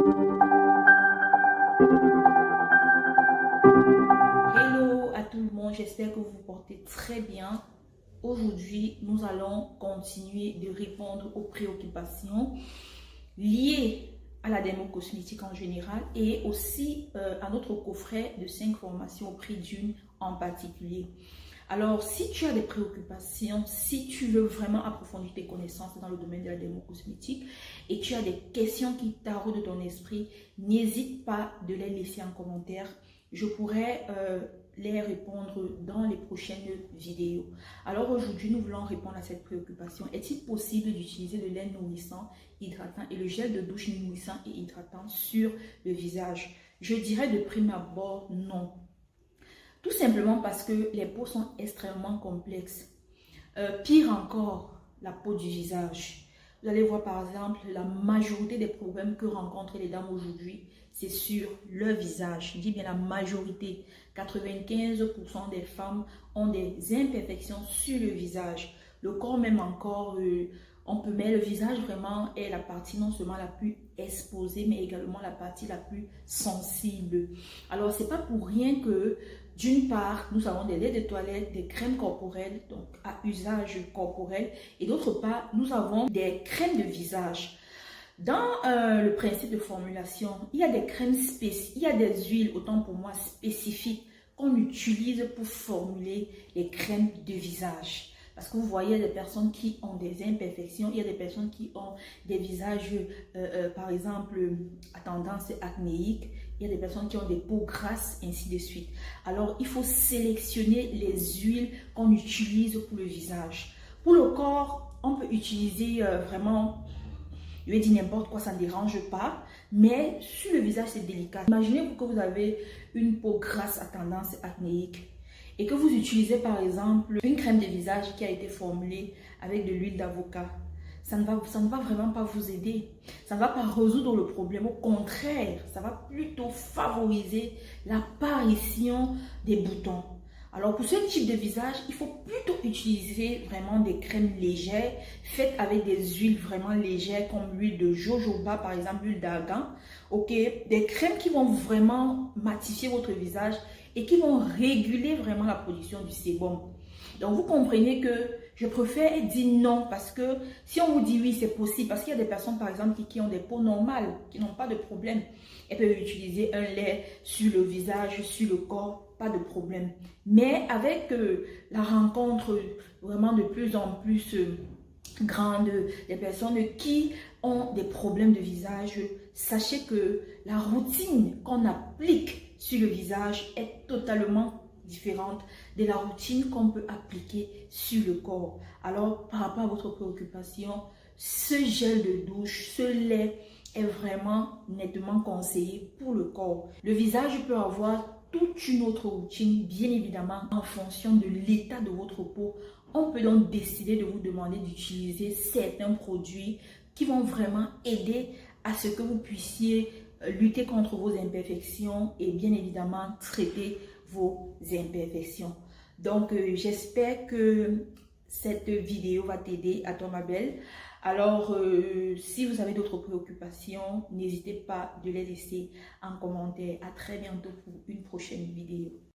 Hello à tout le monde, j'espère que vous vous portez très bien. Aujourd'hui, nous allons continuer de répondre aux préoccupations liées à la dermocosmétique en général et aussi à notre coffret de 5 formations au prix d'une en particulier. Alors, si tu as des préoccupations, si tu veux vraiment approfondir tes connaissances dans le domaine de la dermocosmétique et tu as des questions qui taraudent de ton esprit, n'hésite pas de les laisser en commentaire. Je pourrais les répondre dans les prochaines vidéos. Alors aujourd'hui, nous voulons répondre à cette préoccupation. Est-il possible d'utiliser de lait nourrissant, hydratant et le gel de douche nourrissant et hydratant sur le visage? Je dirais de prime abord non. Tout simplement parce que les peaux sont extrêmement complexes. Pire encore, la peau du visage. Vous allez voir par exemple, la majorité des problèmes que rencontrent les dames aujourd'hui, c'est sur leur visage. Je dis bien la majorité. 95% des femmes ont des imperfections sur le visage. Le corps même encore, on peut mettre le visage vraiment est la partie non seulement la plus exposée, mais également la partie la plus sensible. Alors, c'est pas pour rien que d'une part, nous avons des laits de toilette, des crèmes corporelles, donc à usage corporel, et d'autre part, nous avons des crèmes de visage. Dans le principe de formulation, il y a des crèmes spécifiques, il y a des huiles, autant pour moi, spécifiques qu'on utilise pour formuler les crèmes de visage. Parce que vous voyez, il y a des personnes qui ont des imperfections, il y a des personnes qui ont des visages, par exemple, à tendance acnéique, il y a des personnes qui ont des peaux grasses, ainsi de suite. Alors, il faut sélectionner les huiles qu'on utilise pour le visage. Pour le corps, on peut utiliser vraiment, je vais dire n'importe quoi, ça ne dérange pas, mais sur le visage, c'est délicat. Imaginez-vous que vous avez une peau grasse à tendance acnéique et que vous utilisez par exemple une crème de visage qui a été formulée avec de l'huile d'avocat. Ça ne va vraiment pas vous aider. Ça ne va pas résoudre le problème. Au contraire, ça va plutôt favoriser l'apparition des boutons. Alors pour ce type de visage, il faut plutôt utiliser vraiment des crèmes légères, faites avec des huiles vraiment légères comme l'huile de jojoba, par exemple l'huile d'argan. Ok, des crèmes qui vont vraiment matifier votre visage et qui vont réguler vraiment la production du sébum. Donc vous comprenez que je préfère dire non parce que si on vous dit oui c'est possible, parce qu'il y a des personnes par exemple qui ont des peaux normales, qui n'ont pas de problème, elles peuvent utiliser un lait sur le visage, sur le corps, pas de problème. Mais avec la rencontre vraiment de plus en plus grande des personnes qui ont des problèmes de visage, sachez que la routine qu'on applique sur le visage est totalement différente de la routine qu'on peut appliquer sur le corps. Alors, par rapport à votre préoccupation, ce gel de douche, ce lait est vraiment nettement conseillé pour le corps. Le visage peut avoir toute une autre routine, bien évidemment, en fonction de l'état de votre peau. On peut donc décider de vous demander d'utiliser certains produits qui vont vraiment aider à ce que vous puissiez lutter contre vos imperfections et bien évidemment traiter vos imperfections. Donc, j'espère que cette vidéo va t'aider à toi, ma belle. Alors, si vous avez d'autres préoccupations, n'hésitez pas de les laisser en commentaire. À très bientôt pour une prochaine vidéo.